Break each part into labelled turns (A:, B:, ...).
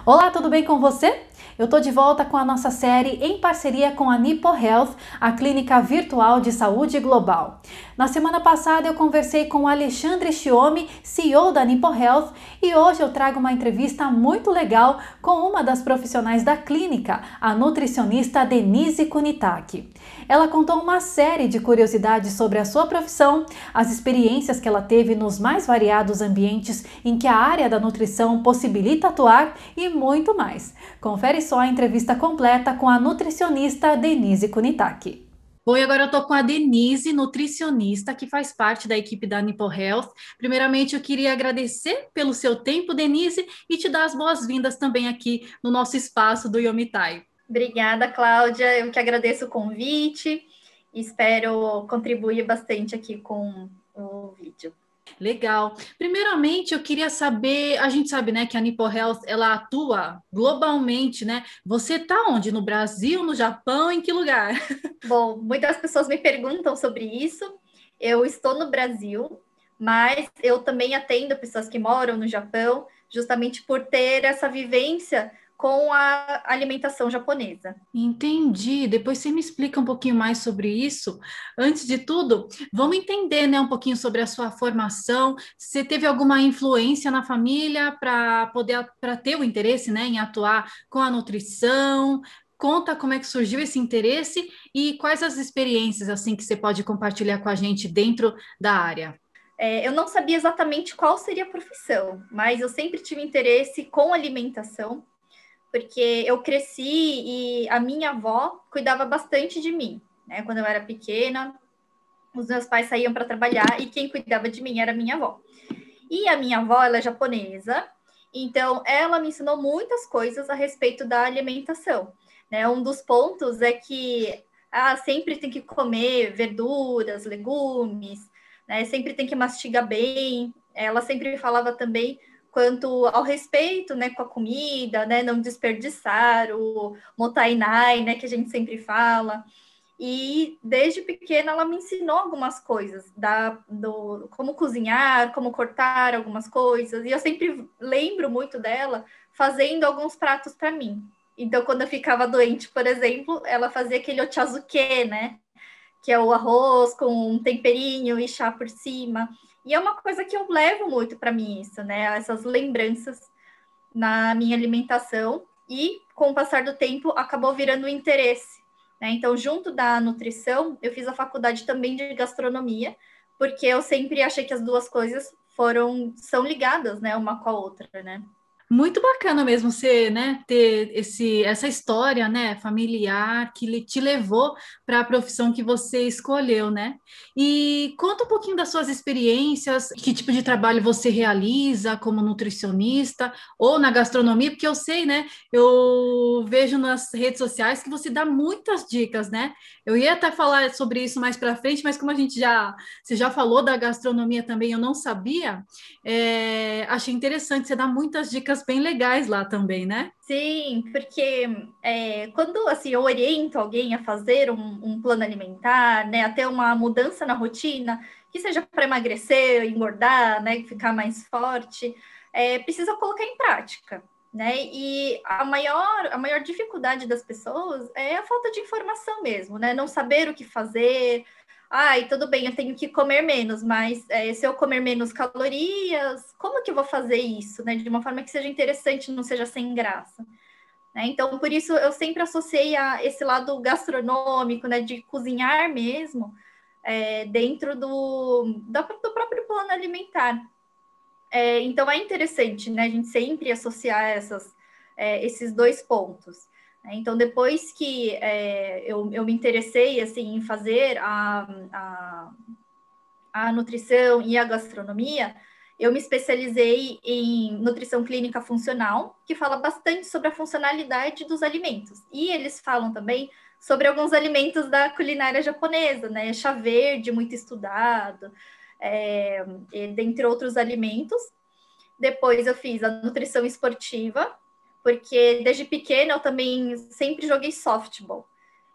A: Olá, tudo bem com você? Eu tô de volta com a nossa série em parceria com a Nipo Health, a clínica virtual de saúde global. Na semana passada eu conversei com o Alexandre Chiomi, CEO da Nipo Health, e hoje eu trago uma entrevista muito legal com uma das profissionais da clínica, a nutricionista Denise Kunitaki. Ela contou uma série de curiosidades sobre a sua profissão, as experiências que ela teve nos mais variados ambientes em que a área da nutrição possibilita atuar e muito mais. Confere só a entrevista completa com a nutricionista Denise Kunitaki. Bom, e agora eu estou com a Denise, nutricionista, que faz parte da equipe da Nipo Health. Primeiramente, eu queria agradecer pelo seu tempo, Denise, e te dar as boas-vindas também aqui no nosso espaço do Yomitai.
B: Obrigada, Cláudia. Eu que agradeço o convite e espero contribuir bastante aqui com o vídeo.
A: Legal. Primeiramente, eu queria saber, a gente sabe, né, que a Nipo Health, ela atua globalmente, né? Você tá onde? No Brasil, no Japão, em que lugar?
B: Bom, muitas pessoas me perguntam sobre isso. Eu estou no Brasil, mas eu também atendo pessoas que moram no Japão, justamente por ter essa vivência com a alimentação japonesa.
A: Entendi. Depois você me explica um pouquinho mais sobre isso. Antes de tudo, vamos entender, né, um pouquinho sobre a sua formação. Você teve alguma influência na família para ter o interesse, né, em atuar com a nutrição? Conta como é que surgiu esse interesse e quais as experiências assim que você pode compartilhar com a gente dentro da área.
B: Eu não sabia exatamente qual seria a profissão, mas eu sempre tive interesse com alimentação, porque eu cresci e a minha avó cuidava bastante de mim, né? Quando eu era pequena, os meus pais saíam para trabalhar e quem cuidava de mim era a minha avó. E a minha avó, ela é japonesa, então ela me ensinou muitas coisas a respeito da alimentação, né? Um dos pontos é que sempre tem que comer verduras, legumes, né? Sempre tem que mastigar bem. Ela sempre falava também quanto ao respeito, né, com a comida, né, não desperdiçar o motainai, né, que a gente sempre fala. E desde pequena ela me ensinou algumas coisas, como cozinhar, como cortar algumas coisas. E eu sempre lembro muito dela fazendo alguns pratos para mim. Então, quando eu ficava doente, por exemplo, ela fazia aquele ochazuke, né? Que é o arroz com um temperinho e chá por cima. E é uma coisa que eu levo muito para mim, isso, né? Essas lembranças na minha alimentação. E, com o passar do tempo, acabou virando um interesse, né? Então, junto da nutrição, eu fiz a faculdade também de gastronomia, porque eu sempre achei que as duas coisas são ligadas, né, uma com a outra, né?
A: Muito bacana mesmo você, né, ter essa história, né, familiar te levou para a profissão que você escolheu, né? E conta um pouquinho das suas experiências, que tipo de trabalho você realiza como nutricionista ou na gastronomia, porque eu sei, né, eu vejo nas redes sociais que você dá muitas dicas, né? Eu ia até falar sobre isso mais para frente, mas como você já falou da gastronomia também, eu não sabia. Achei interessante, você dá muitas dicas bem legais lá também, né?
B: Sim, porque quando assim, eu oriento alguém a fazer um plano alimentar, né, a ter uma mudança na rotina, que seja para emagrecer, engordar, né, ficar mais forte, precisa colocar em prática, né? E a maior dificuldade das pessoas é a falta de informação mesmo, né? Não saber o que fazer. Ai, tudo bem, eu tenho que comer menos, mas se eu comer menos calorias, como que eu vou fazer isso, né? De uma forma que seja interessante, não seja sem graça. Né? Então, por isso, eu sempre associei a esse lado gastronômico, né? De cozinhar mesmo, dentro do próprio plano alimentar. Então, é interessante, né? A gente sempre associar esses dois pontos. Então, depois que eu me interessei assim, em fazer a nutrição e a gastronomia, eu me especializei em nutrição clínica funcional, que fala bastante sobre a funcionalidade dos alimentos. E eles falam também sobre alguns alimentos da culinária japonesa, né? Chá verde, muito estudado, dentre outros alimentos. Depois eu fiz a nutrição esportiva, porque desde pequena eu também sempre joguei softball.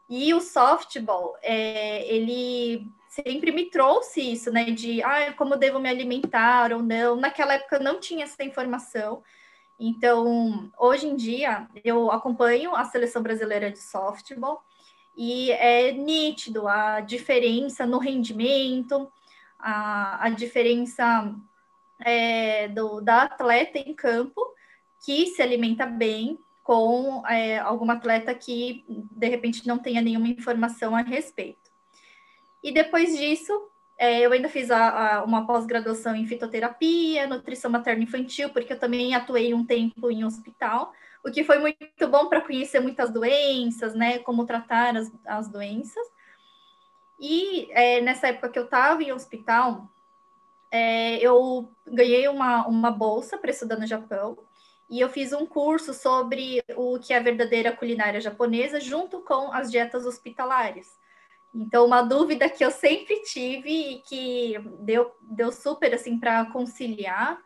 B: E o softball, ele sempre me trouxe isso, né? De como eu devo me alimentar ou não. Naquela época eu não tinha essa informação. Então, hoje em dia, eu acompanho a seleção brasileira de softball e é nítido a diferença no rendimento, a diferença da atleta em campo que se alimenta bem com alguma atleta que, de repente, não tenha nenhuma informação a respeito. E depois disso, eu ainda fiz uma pós-graduação em fitoterapia, nutrição materno-infantil, porque eu também atuei um tempo em hospital, o que foi muito bom para conhecer muitas doenças, né, como tratar as doenças. E nessa época que eu estava em hospital, eu ganhei uma bolsa para estudar no Japão, e eu fiz um curso sobre o que é a verdadeira culinária japonesa, junto com as dietas hospitalares. Então, uma dúvida que eu sempre tive e que deu super assim para conciliar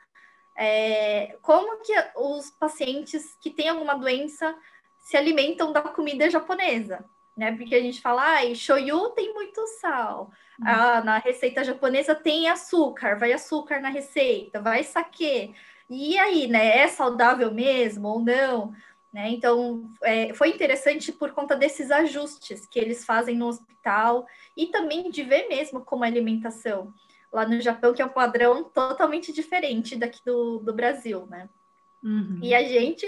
B: como que os pacientes que têm alguma doença se alimentam da comida japonesa, né? Porque a gente fala, shoyu tem muito sal, na receita japonesa tem açúcar, vai açúcar na receita, vai saquê. E aí, né? É saudável mesmo ou não? Né? Então, foi interessante por conta desses ajustes que eles fazem no hospital e também de ver mesmo como a alimentação lá no Japão, que é um padrão totalmente diferente daqui do Brasil, né?
A: Uhum.
B: E a gente,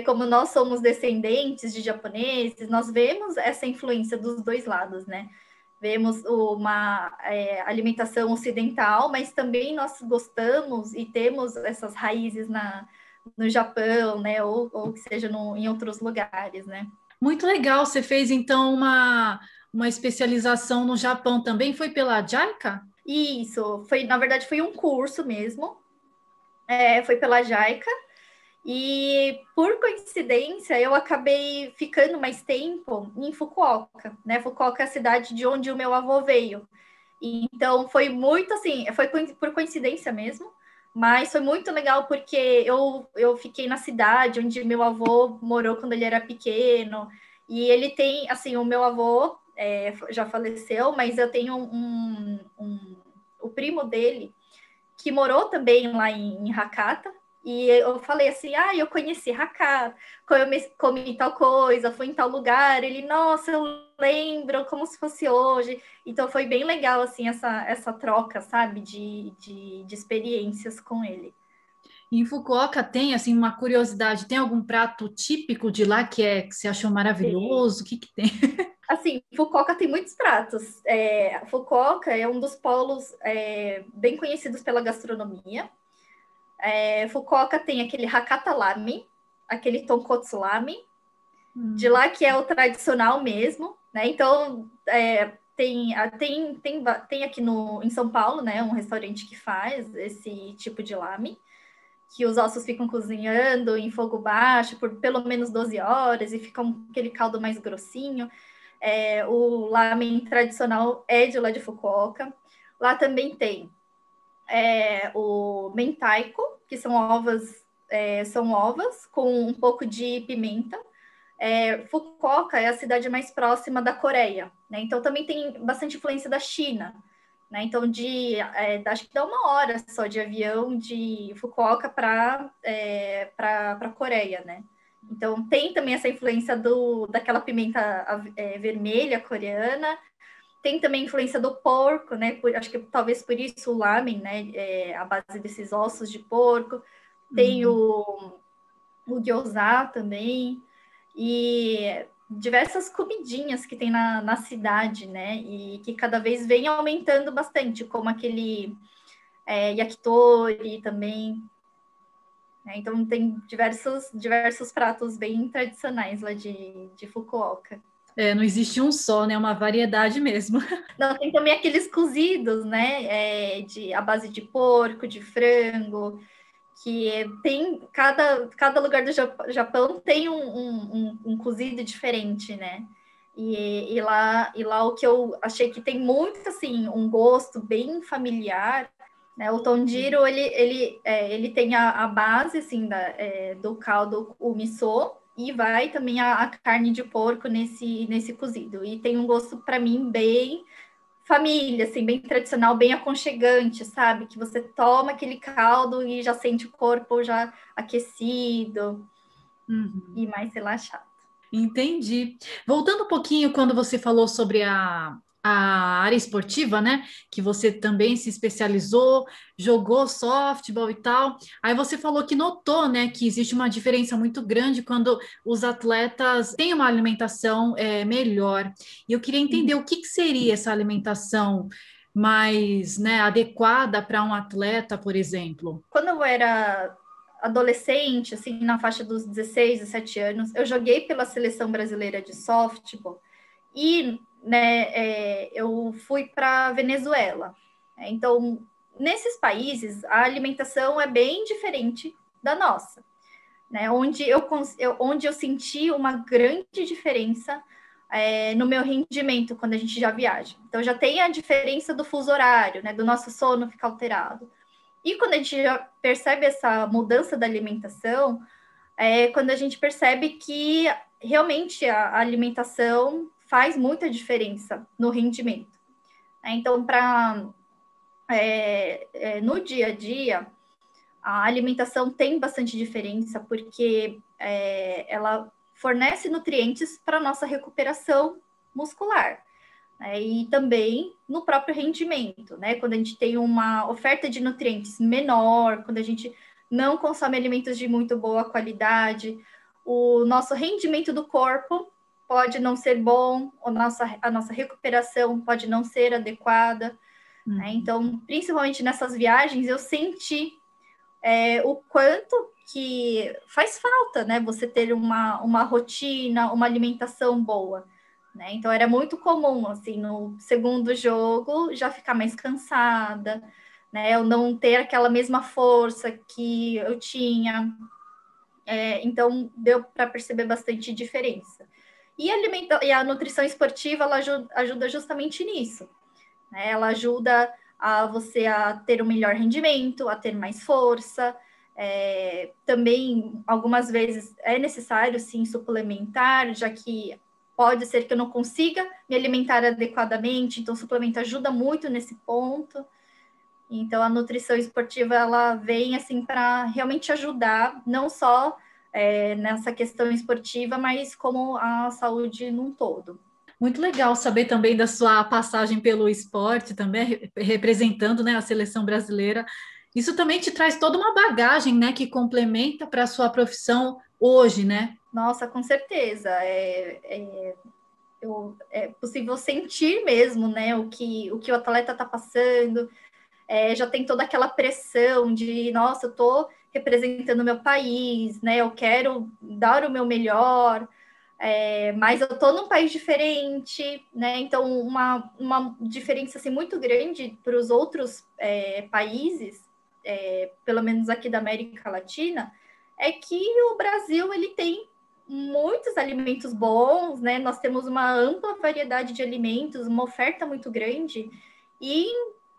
B: como nós somos descendentes de japoneses, nós vemos essa influência dos dois lados, né? Vemos uma alimentação ocidental, mas também nós gostamos e temos essas raízes no Japão, né? Ou que seja em outros lugares, né?
A: Muito legal. Você fez então uma especialização no Japão também? Foi pela JICA?
B: Isso, na verdade, foi um curso mesmo. Foi pela JICA. E, por coincidência, eu acabei ficando mais tempo em Fukuoka, né? Fukuoka é a cidade de onde o meu avô veio. Então, foi muito assim, foi por coincidência mesmo, mas foi muito legal porque eu fiquei na cidade onde meu avô morou quando ele era pequeno. E ele tem, assim, o meu avô já faleceu, mas eu tenho o primo dele que morou também lá em Hakata. E eu falei assim, eu conheci Hakata, comi tal coisa, fui em tal lugar. Ele, nossa, eu lembro como se fosse hoje. Então foi bem legal, assim, essa troca, sabe, de experiências com ele.
A: Em Fukuoka tem assim uma curiosidade, tem algum prato típico de lá que você achou maravilhoso? O que que tem?
B: Assim, Fukuoka tem muitos pratos. Fukuoka é um dos polos bem conhecidos pela gastronomia. Fukuoka tem aquele Hakata Lamen, aquele Tonkotsu Lamen, de lá que é o tradicional mesmo, né? Então, tem aqui em São Paulo, né, um restaurante que faz esse tipo de lamen, que os ossos ficam cozinhando em fogo baixo por pelo menos 12 horas e fica aquele caldo mais grossinho. O lamen tradicional é de lá de Fukuoka. Lá também tem o mentaiko, que são ovas com um pouco de pimenta. Fukuoka é a cidade mais próxima da Coreia, né? Então também tem bastante influência da China, né? Então acho que dá 1 hora só de avião de Fukuoka para a Coreia, né? Então tem também essa influência daquela pimenta vermelha coreana. Tem também a influência do porco, né? Acho que talvez por isso o lamen, né? A base desses ossos de porco. Tem o gyoza também. E diversas comidinhas que tem na cidade, né? E que cada vez vem aumentando bastante, como aquele yakitori também. Né? Então tem diversos pratos bem tradicionais lá de Fukuoka.
A: Não existe um só, né? Uma variedade mesmo.
B: Não, tem também aqueles cozidos, né? A base de porco, de frango, que tem cada lugar do Japão tem um cozido diferente, né? E lá o que eu achei que tem muito assim um gosto bem familiar, né? O Tonjiro ele tem a base assim do caldo, o miso, e vai também a carne de porco nesse cozido, e tem um gosto para mim bem família, assim, bem tradicional, bem aconchegante, sabe? Que você toma aquele caldo e já sente o corpo já aquecido e mais relaxado.
A: Entendi. Voltando um pouquinho, quando você falou sobre a área esportiva, né? Que você também se especializou, jogou softball e tal. Aí você falou que notou, né, que existe uma diferença muito grande quando os atletas têm uma alimentação melhor. E eu queria entender o que que seria essa alimentação mais, né, adequada para um atleta, por exemplo.
B: Quando eu era adolescente, assim, na faixa dos 16, 17 anos, eu joguei pela seleção brasileira de softball e, né, eu fui para Venezuela. Então, nesses países, a alimentação é bem diferente da nossa, né? Onde eu senti uma grande diferença no meu rendimento quando a gente já viaja. Então, já tem a diferença do fuso horário, né, do nosso sono ficar alterado. E quando a gente já percebe essa mudança da alimentação, é quando a gente percebe que realmente a alimentação faz muita diferença no rendimento. Então, no dia a dia, a alimentação tem bastante diferença, porque ela fornece nutrientes para a nossa recuperação muscular. E também no próprio rendimento, né? Quando a gente tem uma oferta de nutrientes menor, quando a gente não consome alimentos de muito boa qualidade, o nosso rendimento do corpo pode não ser bom, a nossa recuperação pode não ser adequada. Né? Então, principalmente nessas viagens, eu senti o quanto que faz falta, né? Você ter uma rotina, uma alimentação boa. Né? Então, era muito comum, assim, no segundo jogo, já ficar mais cansada, né? Eu não ter aquela mesma força que eu tinha. Então, deu para perceber bastante diferença. E a nutrição esportiva, ela ajuda justamente nisso. Né? Ela ajuda a você a ter um melhor rendimento, a ter mais força. Também, algumas vezes, é necessário, sim, suplementar, já que pode ser que eu não consiga me alimentar adequadamente, então o suplemento ajuda muito nesse ponto. Então, a nutrição esportiva, ela vem, assim, para realmente ajudar, não só nessa questão esportiva, mas como a saúde num todo.
A: Muito legal saber também da sua passagem pelo esporte, também representando, né, a seleção brasileira. Isso também te traz toda uma bagagem, né, que complementa para a sua profissão hoje, né?
B: Nossa, com certeza. É possível sentir mesmo, né, o que o atleta está passando. Já tem toda aquela pressão de, nossa, eu estou representando o meu país, né? Eu quero dar o meu melhor. Mas eu estou num país diferente, né? Então, uma diferença assim, muito grande para os outros países, pelo menos aqui da América Latina, é que o Brasil ele tem muitos alimentos bons, né? Nós temos uma ampla variedade de alimentos, uma oferta muito grande, e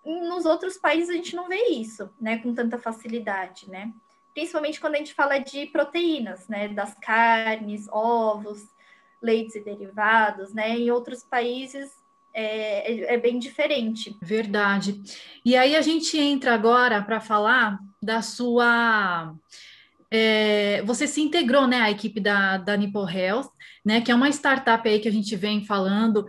B: nos outros países a gente não vê isso, né? Com tanta facilidade, né? Principalmente quando a gente fala de proteínas, né? Das carnes, ovos, leites e derivados, né? Em outros países é bem diferente.
A: Verdade. E aí a gente entra agora para falar da sua. Você se integrou, né, à equipe da Nipple Health, né, que é uma startup aí que a gente vem falando.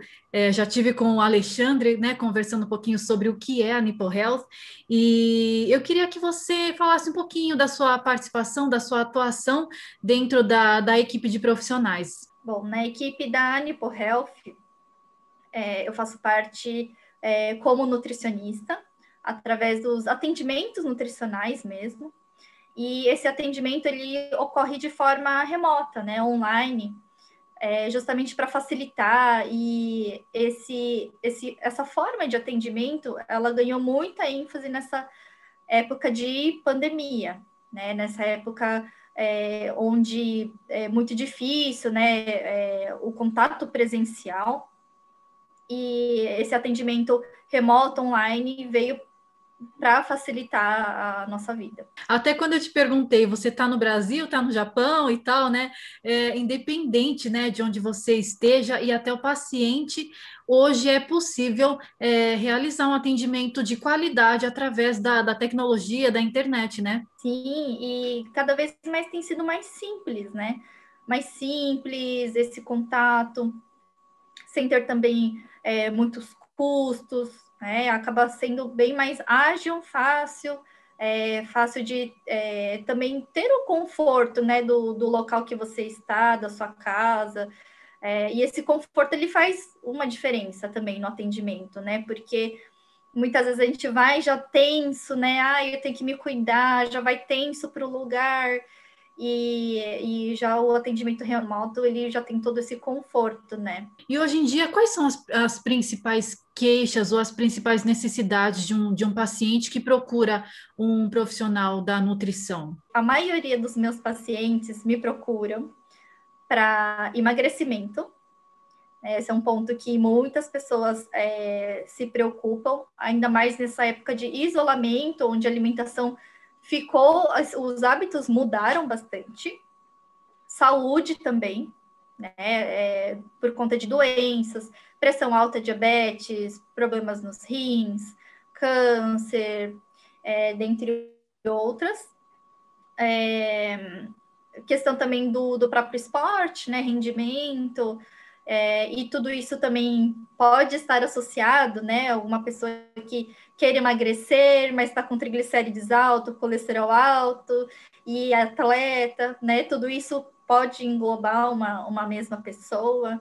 A: Já tive com o Alexandre, né, conversando um pouquinho sobre o que é a Nipple Health, e eu queria que você falasse um pouquinho da sua participação, da sua atuação dentro da equipe de profissionais.
B: Bom, na equipe da Nipple Health, eu faço parte como nutricionista, através dos atendimentos nutricionais mesmo. E esse atendimento ele ocorre de forma remota, né, online, justamente para facilitar. E essa forma de atendimento, ela ganhou muita ênfase nessa época de pandemia, né, nessa época onde é muito difícil, né, o contato presencial. E esse atendimento remoto, online, veio para facilitar a nossa vida.
A: Até quando eu te perguntei, você está no Brasil, está no Japão e tal, né? Independente, né, de onde você esteja e até o paciente, hoje é possível realizar um atendimento de qualidade através da tecnologia, da internet, né?
B: Sim, e cada vez mais tem sido mais simples, né? Mais simples esse contato, sem ter também muitos custos, né? Acaba sendo bem mais ágil, fácil, fácil de também ter o conforto, né, do local que você está, da sua casa. E esse conforto ele faz uma diferença também no atendimento, né? Porque muitas vezes a gente vai já tenso, né? Eu tenho que me cuidar, já vai tenso para o lugar. E já o atendimento remoto, ele já tem todo esse conforto, né?
A: E hoje em dia, quais são as principais queixas ou as principais necessidades de um paciente que procura um profissional da nutrição?
B: A maioria dos meus pacientes me procuram para emagrecimento. Esse é um ponto que muitas pessoas se preocupam, ainda mais nessa época de isolamento, onde a alimentação ficou, os hábitos mudaram bastante. Saúde também, né? Por conta de doenças, pressão alta, diabetes, problemas nos rins, câncer, dentre outras. Questão também do próprio esporte, né? Rendimento, e tudo isso também pode estar associado, né? Uma pessoa que quer emagrecer, mas está com triglicérides alto, colesterol alto, e atleta, né? Tudo isso pode englobar uma mesma pessoa,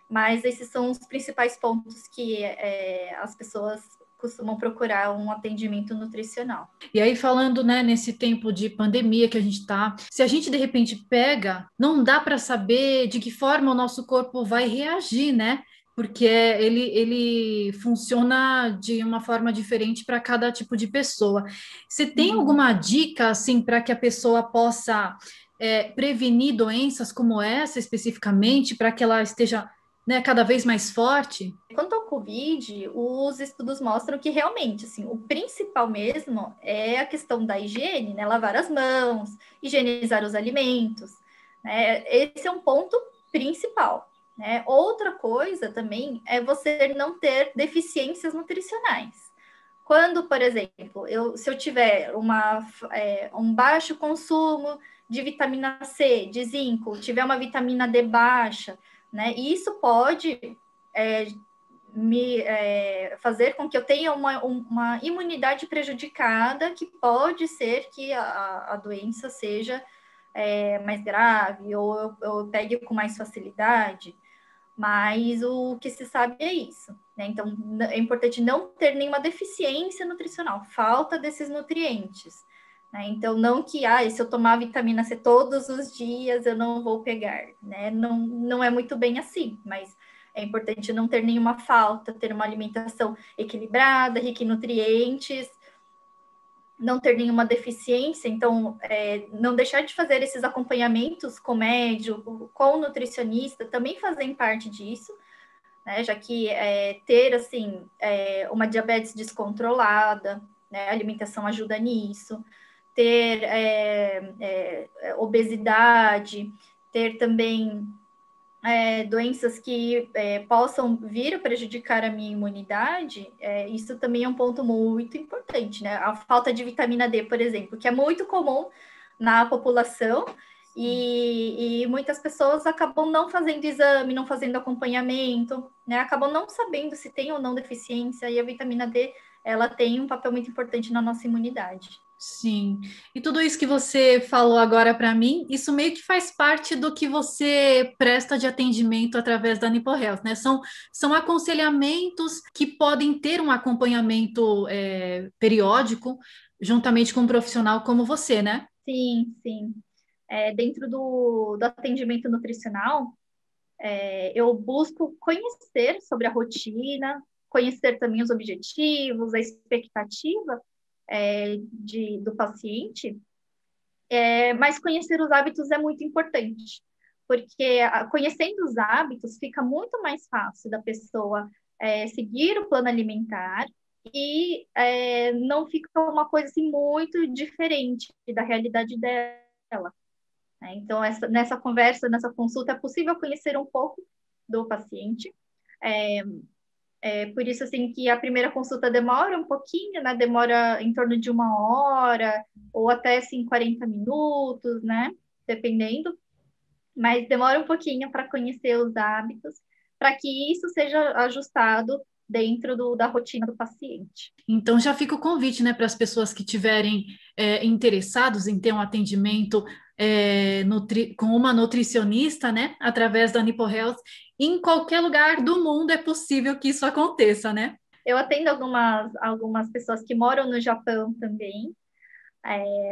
B: mas esses são os principais pontos que as pessoas costumam procurar um atendimento nutricional.
A: E aí, falando, né, nesse tempo de pandemia que a gente está, se a gente de repente pega, não dá para saber de que forma o nosso corpo vai reagir, né? Porque ele funciona de uma forma diferente para cada tipo de pessoa. Você tem alguma dica, assim, para que a pessoa possa prevenir doenças como essa especificamente, para que ela esteja, né, cada vez mais forte?
B: Quanto ao Covid, os estudos mostram que realmente, assim, o principal mesmo é a questão da higiene, né? Lavar as mãos, higienizar os alimentos, né? Esse é um ponto principal, né? Outra coisa também é você não ter deficiências nutricionais. Quando, por exemplo, se eu tiver um baixo consumo de vitamina C, de zinco, tiver uma vitamina D baixa, né? Isso pode fazer com que eu tenha uma imunidade prejudicada, que pode ser que a doença seja mais grave, ou eu pegue com mais facilidade, mas o que se sabe é isso, né? Então, é importante não ter nenhuma deficiência nutricional, falta desses nutrientes, né? Então, não que, se eu tomar vitamina C todos os dias, eu não vou pegar, né? Não, não é muito bem assim, mas é importante não ter nenhuma falta, ter uma alimentação equilibrada, rica em nutrientes, não ter nenhuma deficiência, então não deixar de fazer esses acompanhamentos com médico, com nutricionista, também fazem parte disso, né? Já que ter assim uma diabetes descontrolada, né? A alimentação ajuda nisso, ter obesidade, ter também doenças que possam vir a prejudicar a minha imunidade, isso também é um ponto muito importante, né? A falta de vitamina D, por exemplo, que é muito comum na população, e muitas pessoas acabam não fazendo exame, não fazendo acompanhamento, né? Acabam não sabendo se tem ou não deficiência, e a vitamina D, ela tem um papel muito importante na nossa imunidade.
A: Sim, e tudo isso que você falou agora para mim, isso meio que faz parte do que você presta de atendimento através da NipoHealth, né? São aconselhamentos que podem ter um acompanhamento periódico, juntamente com um profissional como você, né?
B: Sim, sim. Dentro do atendimento nutricional, eu busco conhecer sobre a rotina, conhecer também os objetivos, a expectativa do paciente, mas conhecer os hábitos é muito importante, porque conhecendo os hábitos fica muito mais fácil da pessoa seguir o plano alimentar, e não fica uma coisa assim muito diferente da realidade dela, né? Então, nessa conversa, nessa consulta, é possível conhecer um pouco do paciente. Por isso, assim, que a primeira consulta demora um pouquinho, né? Demora em torno de 1 hora, ou até, assim, 40 minutos, né? Dependendo. Mas demora um pouquinho para conhecer os hábitos, para que isso seja ajustado dentro da rotina do paciente.
A: Então já fica o convite, né, para as pessoas que tiverem interessados em ter um atendimento com uma nutricionista, né, através da Nipo Health, em qualquer lugar do mundo é possível que isso aconteça, né?
B: Eu atendo algumas pessoas que moram no Japão também,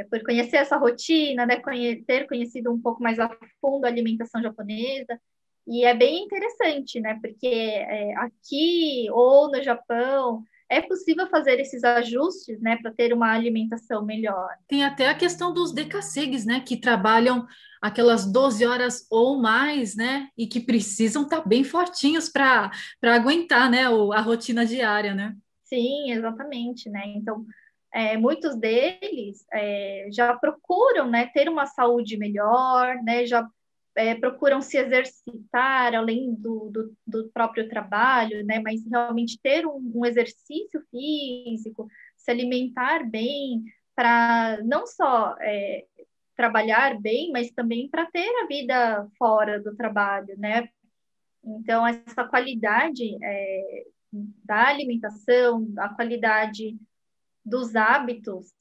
B: por conhecer essa rotina, né, ter conhecido um pouco mais a fundo a alimentação japonesa. E é bem interessante, né? Porque aqui ou no Japão é possível fazer esses ajustes, né, para ter uma alimentação melhor.
A: Tem até a questão dos decassegues, né, que trabalham aquelas 12 horas ou mais, né, e que precisam estar bem fortinhos para aguentar, né, a rotina diária, né?
B: Sim, exatamente, né? Então, muitos deles já procuram, né, ter uma saúde melhor, né, já procuram se exercitar além do próprio trabalho, né, mas realmente ter um exercício físico, se alimentar bem, para não só trabalhar bem, mas também para ter a vida fora do trabalho, né? Então, essa qualidade da alimentação, a qualidade dos hábitos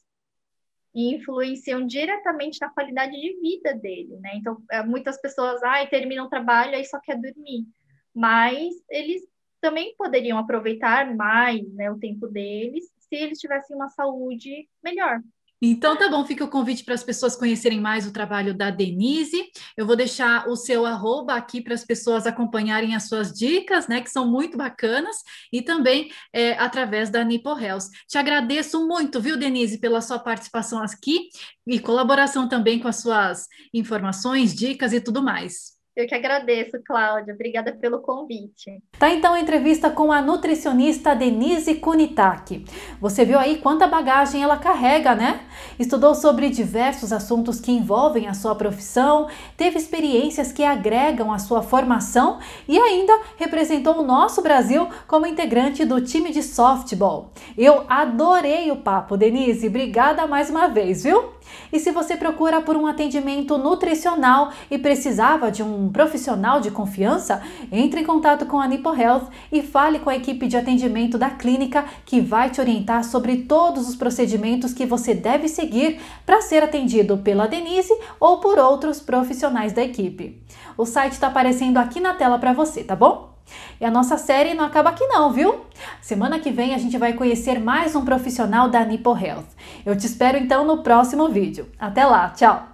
B: influenciam diretamente na qualidade de vida dele, né? Então, muitas pessoas, terminam o trabalho e só quer dormir, mas eles também poderiam aproveitar mais, né, o tempo deles se eles tivessem uma saúde melhor.
A: Então tá bom, fica o convite para as pessoas conhecerem mais o trabalho da Denise. Eu vou deixar o seu arroba aqui para as pessoas acompanharem as suas dicas, né, que são muito bacanas, e também através da Nipo Health. Te agradeço muito, viu, Denise, pela sua participação aqui e colaboração também com as suas informações, dicas e tudo mais.
B: Eu que agradeço, Cláudia. Obrigada pelo convite.
A: Tá então a entrevista com a nutricionista Denise Kunitake. Você viu aí quanta bagagem ela carrega, né? Estudou sobre diversos assuntos que envolvem a sua profissão, teve experiências que agregam a sua formação e ainda representou o nosso Brasil como integrante do time de softball. Eu adorei o papo, Denise. Obrigada mais uma vez, viu? E se você procura por um atendimento nutricional e precisava de um profissional de confiança, entre em contato com a Nipo Health e fale com a equipe de atendimento da clínica que vai te orientar sobre todos os procedimentos que você deve seguir para ser atendido pela Denise ou por outros profissionais da equipe. O site está aparecendo aqui na tela para você, tá bom? E a nossa série não acaba aqui não, viu? Semana que vem a gente vai conhecer mais um profissional da Nipo Health. Eu te espero então no próximo vídeo. Até lá, tchau!